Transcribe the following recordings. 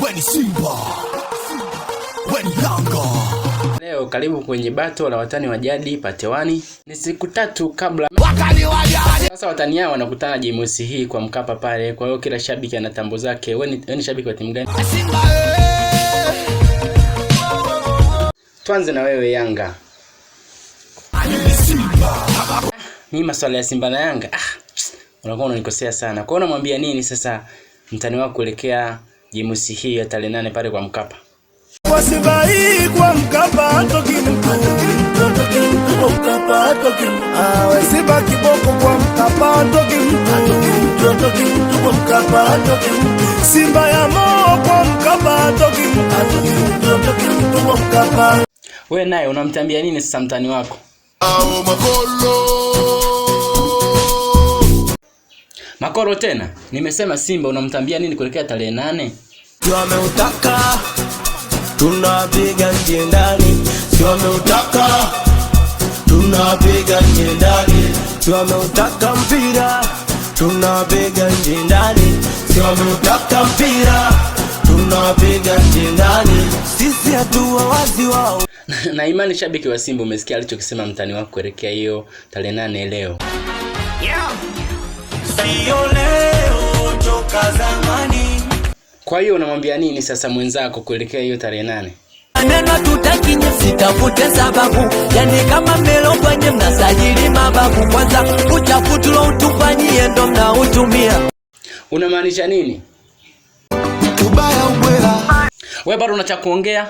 Weni Simba, weni Yanga. Leo karibu kwenye bato la watani wa jadi pate 1. Ni siku 3 kabla Wakali wa jadi. Sasa watani hao wanakutana Jumamosi hii kwa Mkapa pale. Kwa hiyo kila shabiki ana tambo zake. Wewe shabiki wa timu gani? Simba. Tuanze na wewe Yanga. Simba. Mimi maswala ya Simba na Yanga unakuwa unanikosea sana. Kwa hiyo unamwambia nini sasa mtani wako kuelekea Jumamosi hii ya tarehe 8 pale kwa Mkapa? Kwa Simba hii kwa Mkapa toki Mkapa toki Simba kiboko kwa Mkapa toki Mkapa toki Simba ya Mo kwa Mkapa toki Mkapa. Wewe naye unamtambia nini sasa mtani wako? Makoro tena. Nimesema Simba unamtambia nini kuelekea tarehe 8? Tumeutaka tunapiga nje ndani, tumeutaka tunapiga nje ndani, tumeutaka mpira tunapiga nje ndani, tumeutaka mpira tunapiga nje ndani, sisi hatuwa wazi wao. Na imani shabiki wa Simba umesikia alichokisema mtani wako kuelekea hiyo tarehe 8 leo. Sio leo toka zamani. Kwa hiyo unamwambia nini sasa mwenzako kuelekea hiyo tarehe 8? Neno tutakinye sitafute sababu. Yani kama melongwa nye mnasajili mababu. Kwanza uchafutulo utufanyie ndo mnautumia. Unamaanisha nini? Ubaya ubwela. Wewe bado unacha kuongea?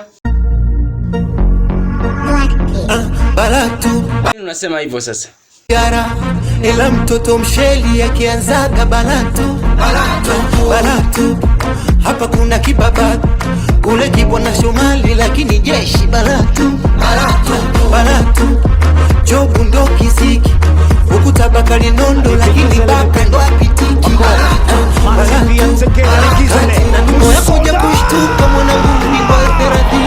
Balatu Nini unasema hivyo sasa? yara ila mtoto msheli akianzaga balatu hapa kuna kibaba ule kibona Somali lakini jeshi balatu jobu ndo kisiki huku tabakali nondo lakini baka ndo apitiki moya kuja kushtuka mwanangu ni boy therapy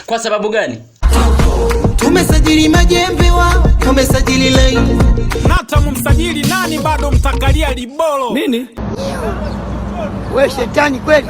Kwa sababu gani? Tumesajili majembe wao, tumesajili laini. Nata mumsajili nani bado mtakalia libolo. Nini? Wewe shetani kweli?